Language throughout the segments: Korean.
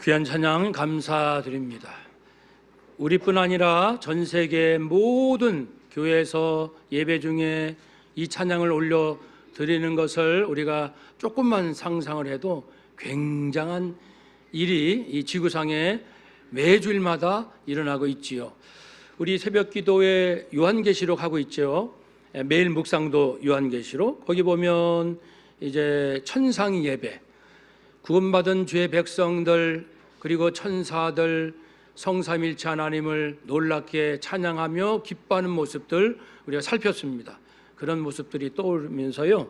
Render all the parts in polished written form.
귀한 찬양 감사드립니다. 우리뿐 아니라 전 세계 모든 교회에서 예배 중에 이 찬양을 올려 드리는 것을 우리가 조금만 상상을 해도 굉장한 일이 이 지구상에 매주일마다 일어나고 있지요. 우리 새벽 기도에 요한계시록 하고 있죠. 매일 묵상도 요한계시록, 거기 보면 이제 천상 예배, 구원받은 주의 백성들 그리고 천사들 성삼일체 하나님을 놀랍게 찬양하며 기뻐하는 모습들 우리가 살폈습니다. 그런 모습들이 떠오르면서요,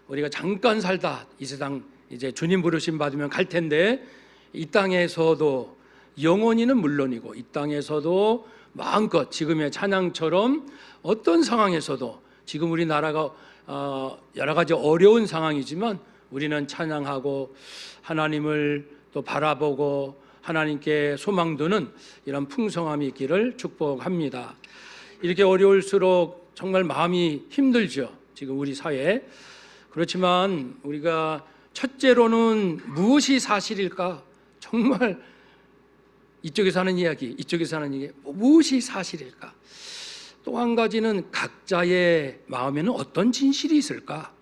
우리가 잠깐 살다 이 세상 이제 주님 부르심 받으면 갈 텐데, 이 땅에서도 영원히는 물론이고 이 땅에서도 마음껏 지금의 찬양처럼 어떤 상황에서도, 지금 우리나라가 여러 가지 어려운 상황이지만 우리는 찬양하고 하나님을 또 바라보고 하나님께 소망 두는 이런 풍성함이 있기를 축복합니다. 이렇게 어려울수록 정말 마음이 힘들죠, 지금 우리 사회. 그렇지만 우리가 첫째로는 무엇이 사실일까? 정말 이쪽에서 하는 이야기, 이쪽에서 하는 얘기, 무엇이 사실일까? 또 한 가지는 각자의 마음에는 어떤 진실이 있을까?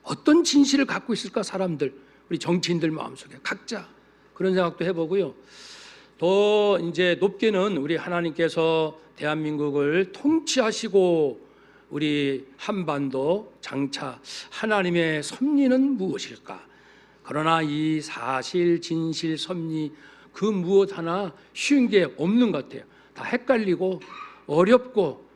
어떤 진실을 갖고 있을까? 사람들, 우리 정치인들 마음속에 각자 그런 생각도 해보고요. 더 이제 높게는 우리 하나님께서 대한민국을 통치하시고 우리 한반도 장차 하나님의 섭리는 무엇일까? 그러나 이 사실, 진실, 섭리 그 무엇 하나 쉬운 게 없는 것 같아요. 다 헷갈리고 어렵고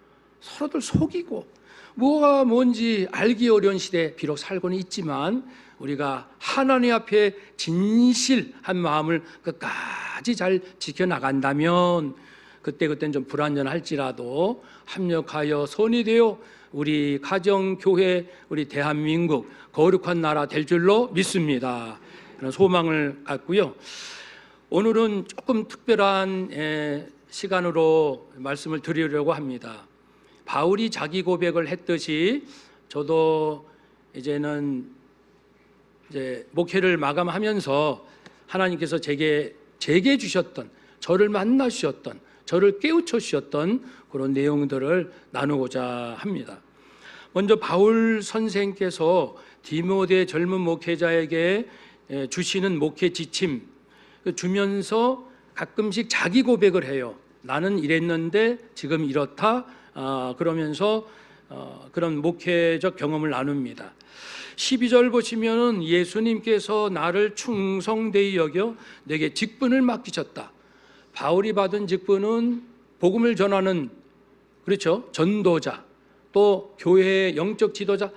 서로들 속이고 뭐가 뭔지 알기 어려운 시대에 비록 살고는 있지만, 우리가 하나님 앞에 진실한 마음을 끝까지 잘 지켜나간다면 그때는 좀 불완전할지라도 합력하여 선이 되어 우리 가정, 교회, 우리 대한민국 거룩한 나라 될 줄로 믿습니다. 그런 소망을 갖고요. 오늘은 조금 특별한 시간으로 말씀을 드리려고 합니다. 바울이 자기 고백을 했듯이 저도 이제는 목회를 마감하면서 하나님께서 제게 주셨던, 저를 만나 주셨던, 저를 깨우쳐 주셨던 그런 내용들을 나누고자 합니다. 먼저 바울 선생께서 디모데 젊은 목회자에게 주시는 목회 지침 주면서 가끔씩 자기 고백을 해요. 나는 이랬는데 지금 이렇다, 그러면서 그런 목회적 경험을 나눕니다. 12절 보시면은 예수님께서 나를 충성되이 여겨 내게 직분을 맡기셨다. 바울이 받은 직분은 복음을 전하는, 그렇죠, 전도자, 또 교회의 영적 지도자,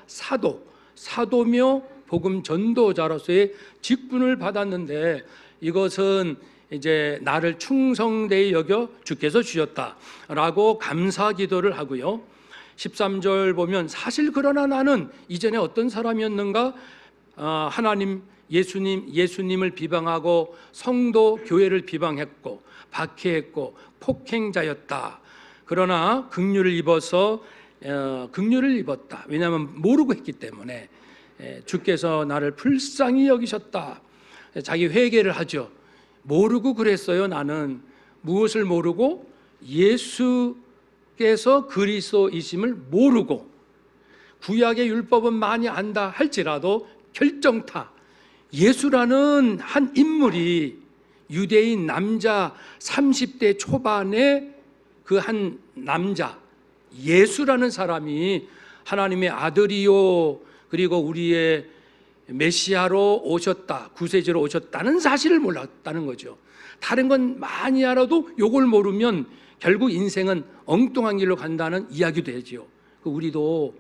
사도며 복음 전도자로서의 직분을 받았는데, 이것은 이제 나를 충성되이 여겨 주께서 주셨다라고 감사 기도를 하고요. 13절 보면 사실 그러나 나는 이전에 어떤 사람이었는가? 하나님, 예수님을 비방하고 성도, 교회를 비방했고 박해했고 폭행자였다. 그러나 긍휼을 입었다. 왜냐하면 모르고 했기 때문에 주께서 나를 불쌍히 여기셨다. 자기 회개를 하죠. 모르고 그랬어요. 나는 무엇을 모르고? 예수께서 그리스도이심을 모르고, 구약의 율법은 많이 안다 할지라도 결정타, 예수라는 한 인물이 유대인 남자 30대 초반의 그 한 남자, 예수라는 사람이 하나님의 아들이요 그리고 우리의 메시아로 오셨다, 구세주로 오셨다는 사실을 몰랐다는 거죠. 다른 건 많이 알아도 요걸 모르면 결국 인생은 엉뚱한 길로 간다는 이야기도 되죠. 우리도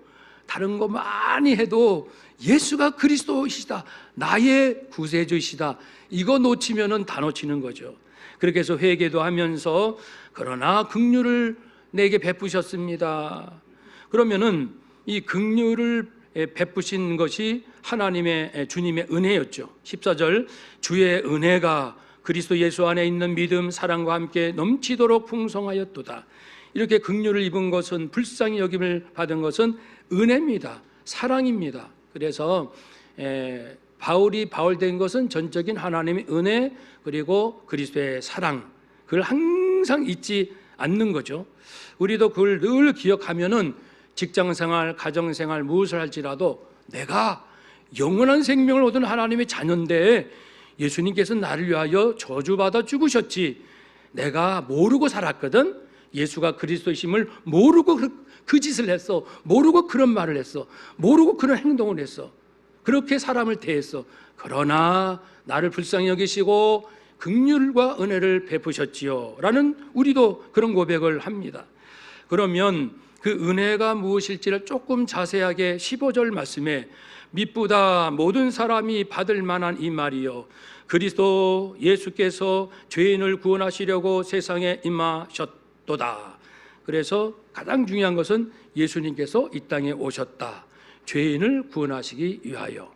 다른 거 많이 해도 예수가 그리스도이시다, 나의 구세주이시다, 이거 놓치면은 다 놓치는 거죠. 그렇게 해서 회개도 하면서 그러나 긍휼을 내게 베푸셨습니다. 그러면은 이 긍휼을 베푸신 것이 하나님의, 주님의 은혜였죠. 14절, 주의 은혜가 그리스도 예수 안에 있는 믿음, 사랑과 함께 넘치도록 풍성하였도다. 이렇게 긍휼을 입은 것은, 불쌍히 여김을 받은 것은 은혜입니다. 사랑입니다. 그래서 바울이 바울된 것은 전적인 하나님의 은혜 그리고 그리스도의 사랑, 그걸 항상 잊지 않는 거죠. 우리도 그걸 늘 기억하면은 직장생활, 가정생활 무엇을 할지라도 내가 영원한 생명을 얻은 하나님의 자녀인데 예수님께서 나를 위하여 저주받아 죽으셨지, 내가 모르고 살았거든. 예수가 그리스도이심을 모르고 그 짓을 했어. 모르고 그런 말을 했어. 모르고 그런 행동을 했어. 그렇게 사람을 대했어. 그러나 나를 불쌍히 여기시고 긍휼과 은혜를 베푸셨지요 라는, 우리도 그런 고백을 합니다. 그러면 그 은혜가 무엇일지를 조금 자세하게 15절 말씀에 미쁘다 모든 사람이 받을 만한 이 말이요, 그리스도 예수께서 죄인을 구원하시려고 세상에 임하셨도다. 그래서 가장 중요한 것은 예수님께서 이 땅에 오셨다, 죄인을 구원하시기 위하여.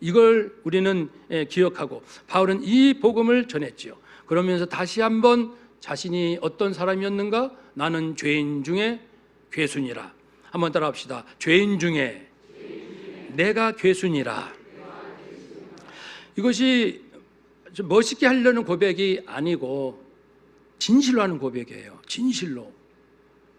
이걸 우리는 기억하고 바울은 이 복음을 전했지요. 그러면서 다시 한번 자신이 어떤 사람이었는가? 나는 죄인 중에 괴순이라. 한번 따라합시다. 죄인 중에 내가 괴순이라. 이것이 좀 멋있게 하려는 고백이 아니고 진실로 하는 고백이에요. 진실로.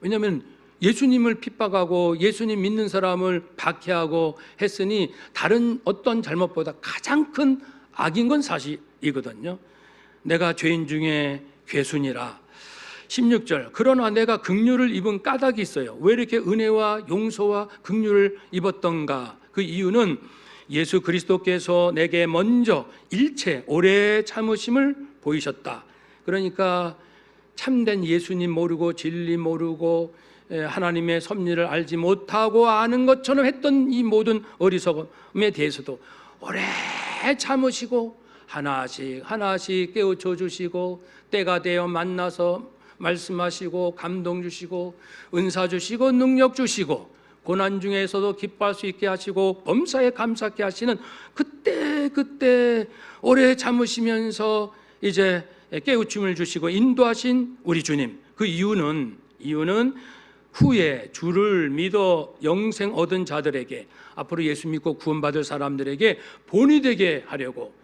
왜냐하면 예수님을 핍박하고 예수님 믿는 사람을 박해하고 했으니 다른 어떤 잘못보다 가장 큰 악인 건 사실이거든요. 내가 죄인 중에 괴순이라. 16절, 그러나 내가 긍휼을 입은 까닭이 있어요. 왜 이렇게 은혜와 용서와 긍휼을 입었던가? 그 이유는 예수 그리스도께서 내게 먼저 일체 오래 참으심을 보이셨다. 그러니까 참된 예수님 모르고 진리 모르고 하나님의 섭리를 알지 못하고 아는 것처럼 했던 이 모든 어리석음에 대해서도 오래 참으시고 하나씩 하나씩 깨우쳐 주시고 때가 되어 만나서 말씀하시고 감동 주시고 은사 주시고 능력 주시고 고난 중에서도 기뻐할 수 있게 하시고 범사에 감사케 하시는 그때 오래 참으시면서 이제 깨우침을 주시고 인도하신 우리 주님. 그 이유는 후에 주를 믿어 영생 얻은 자들에게, 앞으로 예수 믿고 구원받을 사람들에게 본이 되게 하려고.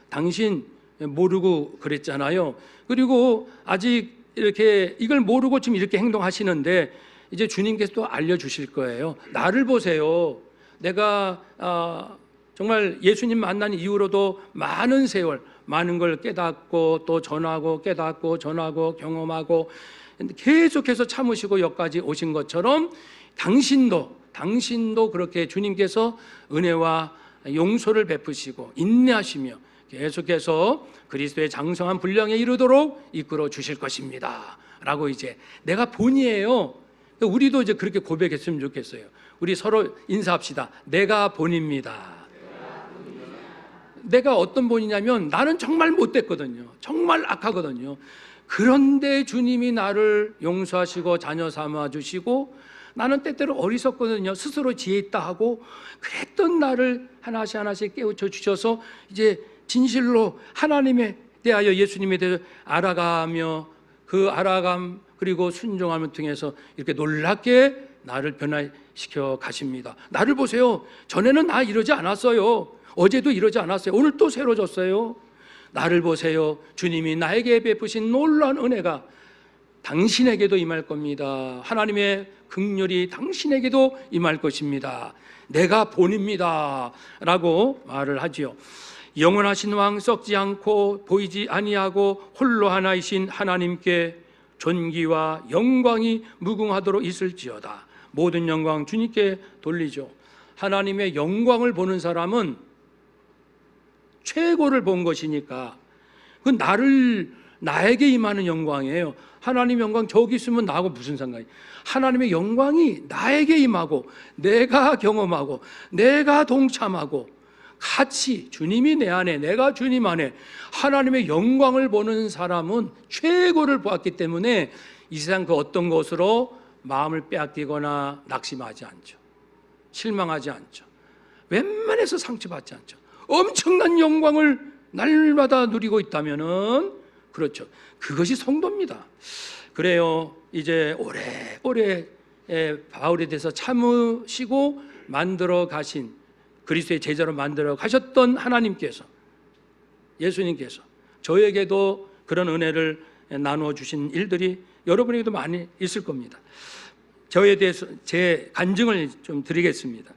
당신 모르고 그랬잖아요. 그리고 아직 이렇게 이걸 모르고 지금 이렇게 행동하시는데 이제 주님께서 또 알려주실 거예요. 나를 보세요. 내가 정말 예수님 만난 이후로도 많은 세월 많은 걸 깨닫고 또 전하고 깨닫고 전하고 경험하고 계속해서 참으시고 여기까지 오신 것처럼 당신도 그렇게 주님께서 은혜와 용서를 베푸시고 인내하시며 계속해서 그리스도의 장성한 분량에 이르도록 이끌어 주실 것입니다 라고 이제 내가 본이에요. 우리도 이제 그렇게 고백했으면 좋겠어요. 우리 서로 인사합시다. 내가 본입니다. 내가 어떤 본이냐면 나는 정말 못됐거든요. 정말 악하거든요. 그런데 주님이 나를 용서하시고 자녀 삼아주시고 나는 때때로 어리석거든요. 스스로 지혜 있다 하고 그랬던 나를 하나씩 깨우쳐 주셔서 이제 진실로 하나님에 대하여 예수님에 대해서 알아가며 그 알아감 그리고 순종함을 통해서 이렇게 놀랍게 나를 변화시켜 가십니다. 나를 보세요. 전에는 나 이러지 않았어요. 어제도 이러지 않았어요. 오늘 또 새로졌어요. 나를 보세요. 주님이 나에게 베푸신 놀라운 은혜가 당신에게도 임할 겁니다. 하나님의 긍휼이 당신에게도 임할 것입니다. 내가 본입니다 라고 말을 하지요. 영원하신 왕 썩지 않고 보이지 아니하고 홀로 하나이신 하나님께 존귀와 영광이 무궁하도록 있을지어다. 모든 영광 주님께 돌리죠. 하나님의 영광을 보는 사람은 최고를 본 것이니까 그 나에게 임하는 영광이에요. 하나님의 영광 저기 있으면 나하고 무슨 상관이에요? 하나님의 영광이 나에게 임하고 내가 경험하고 내가 동참하고 같이 주님이 내 안에 내가 주님 안에 하나님의 영광을 보는 사람은 최고를 보았기 때문에 이 세상 그 어떤 것으로 마음을 빼앗기거나 낙심하지 않죠. 실망하지 않죠. 웬만해서 상처받지 않죠. 엄청난 영광을 날마다 누리고 있다면은 그렇죠. 그것이 성도입니다. 그래요. 이제 오래 바울에 대해서 참으시고 만들어 가신 그리스도의 제자로 만들어 가셨던 하나님께서, 예수님께서 저에게도 그런 은혜를 나누어 주신 일들이 여러분에게도 많이 있을 겁니다. 저에 대해서 제 간증을 좀 드리겠습니다.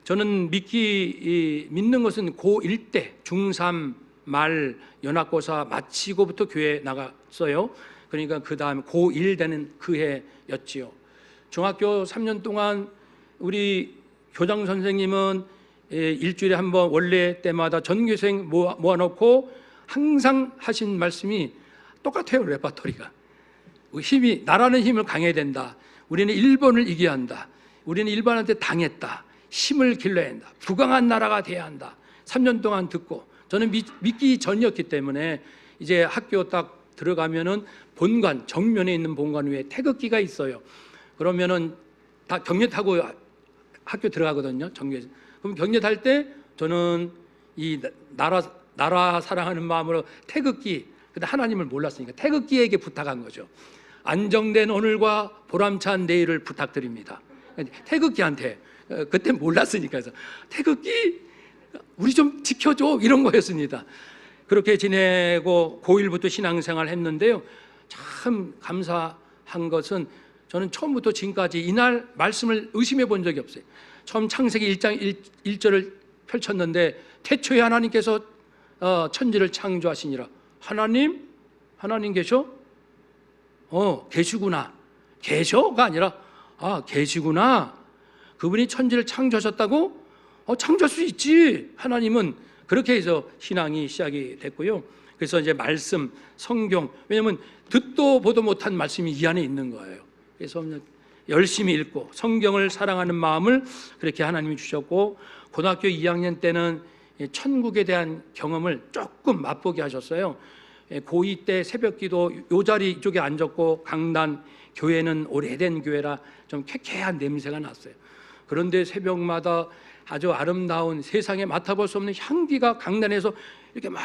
저는 믿는 것은 고1 때 중3 말 연합고사 마치고부터 교회에 나갔어요. 그러니까 그 다음 고1 되는 그 해였지요. 중학교 3년 동안 우리 교장 선생님은 일주일에 한 번 원래 때마다 전교생 모아놓고 항상 하신 말씀이 똑같아요. 레퍼토리가 나라는 힘을 강해야 된다. 우리는 일본을 이겨야 한다. 우리는 일본한테 당했다. 힘을 길러야 한다. 부강한 나라가 돼야 한다. 3년 동안 듣고, 저는 믿기 전이었기 때문에 이제 학교 딱 들어가면은 본관, 정면에 있는 본관 위에 태극기가 있어요. 그러면은 다 격려 타고 학교 들어가거든요. 그럼 격려 탈 때 저는 이 나라 사랑하는 마음으로 태극기, 근데 하나님을 몰랐으니까 태극기에게 부탁한 거죠. 안정된 오늘과 보람찬 내일을 부탁드립니다. 태극기한테, 그때 몰랐으니까, 그래서 태극기 우리 좀 지켜줘, 이런 거였습니다. 그렇게 지내고 고1부터 신앙생활 했는데요, 참 감사한 것은 저는 처음부터 지금까지 이날 말씀을 의심해 본 적이 없어요. 처음 창세기 1장 1절을 펼쳤는데 태초에 하나님께서 천지를 창조하시니라. 하나님 계셔? 계시구나. 계셔가 아니라 계시구나. 그분이 천지를 창조하셨다고? 창조할 수 있지. 하나님은. 그렇게 해서 신앙이 시작이 됐고요. 그래서 이제 말씀, 성경, 왜냐하면 듣도 보도 못한 말씀이 이 안에 있는 거예요. 그래서 열심히 읽고 성경을 사랑하는 마음을 그렇게 하나님이 주셨고, 고등학교 2학년 때는 천국에 대한 경험을 조금 맛보게 하셨어요. 고2 때 새벽기도 요 자리 이쪽에 앉았고, 강단 교회는 오래된 교회라 좀 쾌쾌한 냄새가 났어요. 그런데 새벽마다 아주 아름다운, 세상에 맡아볼 수 없는 향기가 강단에서 이렇게 막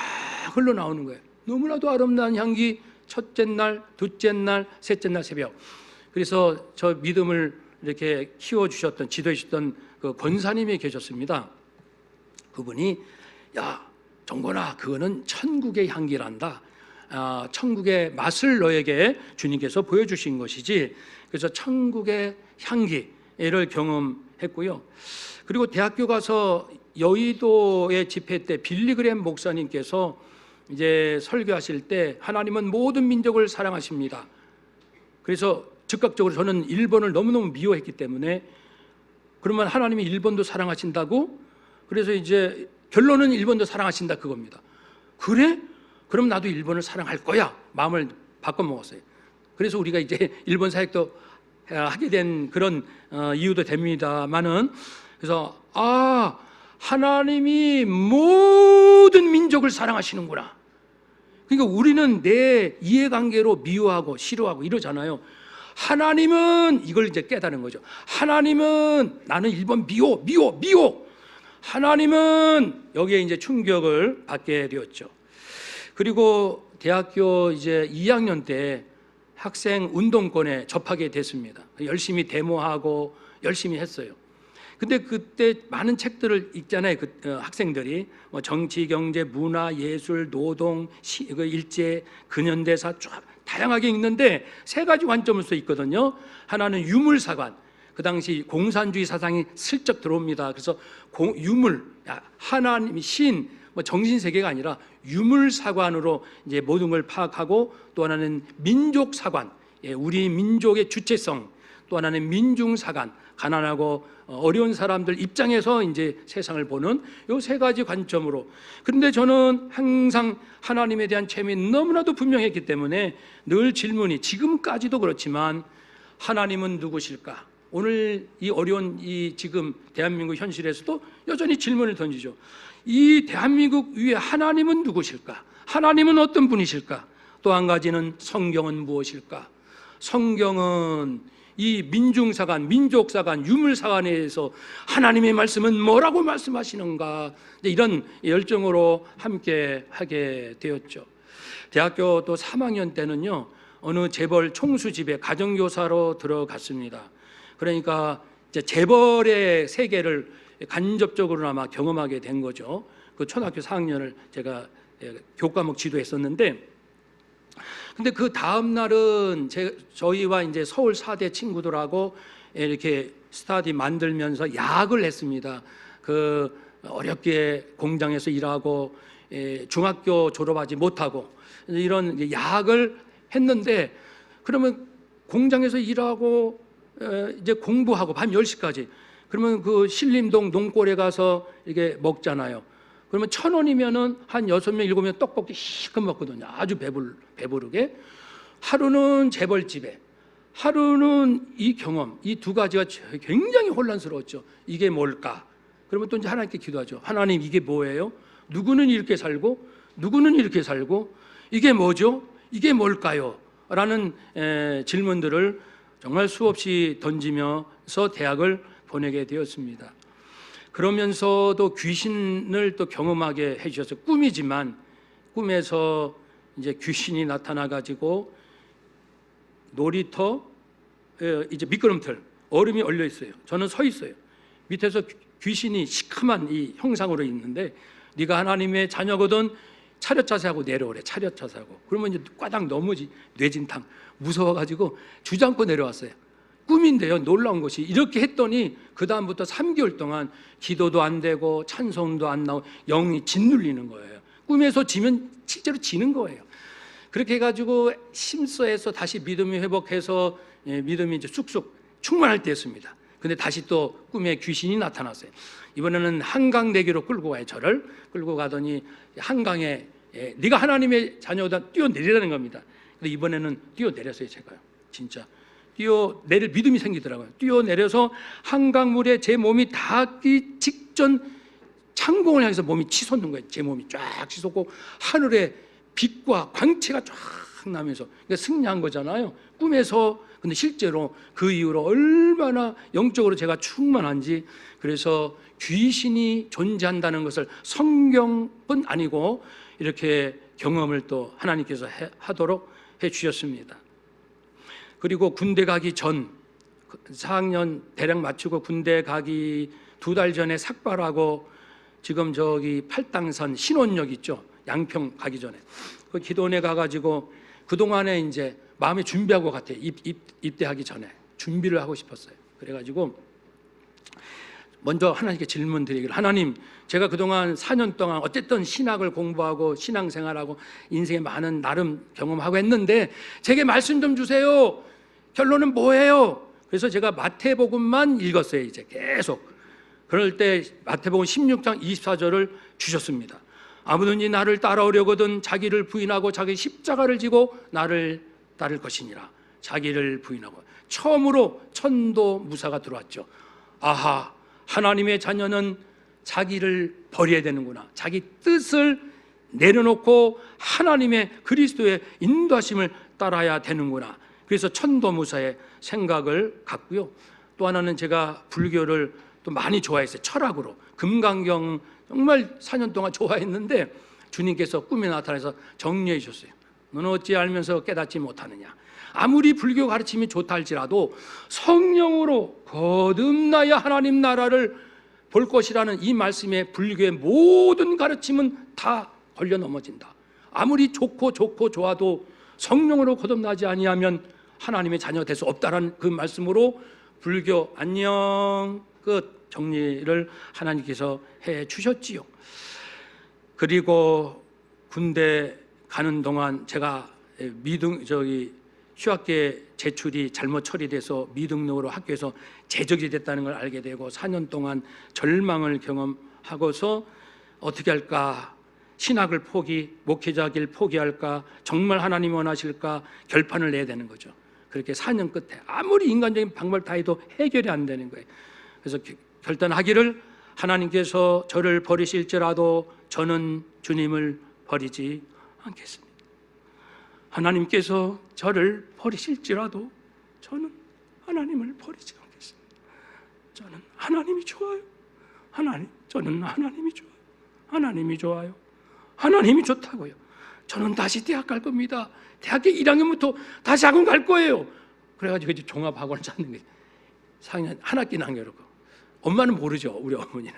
흘러나오는 거예요. 너무나도 아름다운 향기. 첫째 날, 둘째 날, 셋째 날 새벽. 그래서 저 믿음을 이렇게 키워주셨던, 지도해 주셨던 그 권사님이 계셨습니다. 그분이, 야 정권아, 그거는 천국의 향기란다. 천국의 맛을 너에게 주님께서 보여주신 것이지. 그래서 천국의 향기를 경험했고요. 그리고 대학교 가서 여의도의 집회 때 빌리그램 목사님께서 이제 설교하실 때 하나님은 모든 민족을 사랑하십니다. 그래서 즉각적으로 저는 일본을 너무너무 미워했기 때문에, 그러면 하나님이 일본도 사랑하신다고? 그래서 이제 결론은 일본도 사랑하신다, 그겁니다. 그래? 그럼 나도 일본을 사랑할 거야. 마음을 바꿔먹었어요. 그래서 우리가 이제 일본 사역도 하게 된 그런 이유도 됩니다만은, 그래서 하나님이 모든 민족을 사랑하시는구나. 그러니까 우리는 내 이해관계로 미워하고 싫어하고 이러잖아요. 하나님은 이걸 이제 깨달은 거죠. 하나님은 나는 일본 미워. 하나님은 여기에 이제 충격을 받게 되었죠. 그리고 대학교 이제 2학년 때 학생 운동권에 접하게 됐습니다. 열심히 데모하고 열심히 했어요. 근데 그때 많은 책들을 읽잖아요. 학생들이 뭐 정치, 경제, 문화, 예술, 노동, 일제, 근현대사 쫙 다양하게 읽는데 세 가지 관점에서 있거든요. 하나는 유물사관. 그 당시 공산주의 사상이 슬쩍 들어옵니다. 그래서 유물, 하나님, 신, 뭐 정신 세계가 아니라 유물사관으로 이제 모든 걸 파악하고, 또 하나는 민족사관, 우리 민족의 주체성, 또 하나는 민중사관, 가난하고 어려운 사람들 입장에서 이제 세상을 보는 요 세 가지 관점으로. 그런데 저는 항상 하나님에 대한 체험이 너무나도 분명했기 때문에 늘 질문이, 지금까지도 그렇지만 하나님은 누구실까? 오늘 이 어려운 이 지금 대한민국 현실에서도 여전히 질문을 던지죠. 이 대한민국 위에 하나님은 누구실까? 하나님은 어떤 분이실까? 또 한 가지는 성경은 무엇일까? 성경은 이 민중사관, 민족사관, 유물사관에 대해서 하나님의 말씀은 뭐라고 말씀하시는가? 이런 열정으로 함께 하게 되었죠. 대학교 또 3학년 때는요, 어느 재벌 총수집에 가정교사로 들어갔습니다. 그러니까 이제 재벌의 세계를 간접적으로나마 경험하게 된 거죠. 그 초등학교 4학년을 제가 교과목 지도했었는데, 근데 그 다음 날은 저희와 이제 서울 4대 친구들하고 이렇게 스터디 만들면서 야학을 했습니다. 그 어렵게 공장에서 일하고 중학교 졸업하지 못하고 이런 야학을 했는데, 그러면 공장에서 일하고 이제 공부하고 밤 10시까지, 그러면 그 신림동 농골에 가서 이게 먹잖아요. 그러면 1,000원이면은 한 6명, 7명 떡볶이 실컷 먹거든요. 아주 배부르게. 하루는 재벌집에, 하루는 이 경험, 이 두 가지가 굉장히 혼란스러웠죠. 이게 뭘까? 그러면 또 이제 하나님께 기도하죠. 하나님, 이게 뭐예요? 누구는 이렇게 살고 누구는 이렇게 살고 이게 뭐죠? 이게 뭘까요? 라는 질문들을 정말 수없이 던지면서 대학을 보내게 되었습니다. 그러면서도 귀신을 또 경험하게 해주셔서, 꿈이지만 꿈에서 이제 귀신이 나타나 가지고 놀이터 이제 미끄럼틀, 얼음이 얼려 있어요. 저는 서 있어요. 밑에서 귀신이 시커먼 이 형상으로 있는데, 네가 하나님의 자녀거든 차렷 자세하고 내려오래. 차렷 자세하고. 그러면 이제 꽈당 넘어지, 뇌진탕. 무서워가지고 주저앉고 내려왔어요. 꿈인데요, 놀라운 것이 이렇게 했더니 그 다음부터 3개월 동안 기도도 안 되고 찬송도 안 나오고 영이 짓눌리는 거예요. 꿈에서 지면 실제로 지는 거예요. 그렇게 해가지고 심서에서 다시 믿음이 회복해서 믿음이 이제 쑥쑥 충만할 때였습니다. 근데 다시 또 꿈에 귀신이 나타났어요. 이번에는 한강대교로 끌고 가요. 저를 끌고 가더니 한강에 네가 하나님의 자녀다 뛰어내리라는 겁니다. 근데 이번에는 뛰어내렸어요. 제가요, 진짜 뛰어내릴 믿음이 생기더라고요. 뛰어내려서 한강물에 제 몸이 닿기 직전 창공을 향해서 몸이 치솟는 거예요. 제 몸이 쫙 치솟고 하늘에 빛과 광채가 쫙 나면서, 그러니까 승리한 거잖아요, 꿈에서. 근데 실제로 그 이후로 얼마나 영적으로 제가 충만한지. 그래서 귀신이 존재한다는 것을 성경뿐 아니고 이렇게 경험을 또 하나님께서 하도록 해 주셨습니다. 그리고 군대 가기 전 4학년 대략 마치고 군대 가기 2달 전에 삭발하고, 지금 저기 팔당산 신원역 있죠, 양평 가기 전에 그 기도원에 가가지고 그동안에 이제 마음에 준비하고 갔대요. 입대하기 전에 준비를 하고 싶었어요. 그래가지고 먼저 하나님께 질문 드리기를, 하나님, 제가 그동안 4년 동안 어쨌든 신학을 공부하고 신앙생활하고 인생에 많은 나름 경험하고 했는데 제게 말씀 좀 주세요. 결론은 뭐예요? 그래서 제가 마태복음만 읽었어요. 이제 계속. 그럴 때 마태복음 16장 24절을 주셨습니다. 아무든지 나를 따라오려거든 자기를 부인하고 자기 십자가를 지고 나를 따를 것이니라. 자기를 부인하고. 처음으로 천도무사가 들어왔죠. 아하, 하나님의 자녀는 자기를 버려야 되는구나. 자기 뜻을 내려놓고 하나님의 그리스도의 인도하심을 따라야 되는구나. 그래서 천도무사의 생각을 갖고요. 또 하나는 제가 불교를 또 많이 좋아했어요. 철학으로. 금강경 정말 4년 동안 좋아했는데 주님께서 꿈에 나타나서 정리해 주셨어요. 너는 어찌 알면서 깨닫지 못하느냐. 아무리 불교 가르침이 좋다 할지라도 성령으로 거듭나야 하나님 나라를 볼 것이라는 이 말씀에 불교의 모든 가르침은 다 걸려 넘어진다. 아무리 좋고 좋아도 성령으로 거듭나지 아니하면 하나님의 자녀가 될 수 없다라는 그 말씀으로 불교 안녕 끝 정리를 하나님께서 해 주셨지요. 그리고 군대 가는 동안 제가 휴학계 제출이 잘못 처리돼서 미등록으로 학교에서 제적이 됐다는 걸 알게 되고 4년 동안 절망을 경험하고서 어떻게 할까, 신학을 목회자길 포기할까, 정말 하나님이 원하실까 결판을 내야 되는 거죠. 그렇게 4년 끝에 아무리 인간적인 방법을 다해도 해결이 안 되는 거예요. 그래서 결단하기를, 하나님께서 저를 버리실지라도 저는 주님을 버리지 않겠습니다. 하나님께서 저를 버리실지라도 저는 하나님을 버리지 않겠습니다. 저는 하나님이 좋아요. 저는 하나님이 좋아요. 하나님이 좋아요. 하나님이 좋다고요. 저는 다시 대학 갈 겁니다. 대학교 1학년부터 다시 학원 갈 거예요. 그래가지고 이제 종합학원을 찾는 거예요. 4학년 한 학기는 안 겨루고 엄마는 모르죠. 우리 어머니는.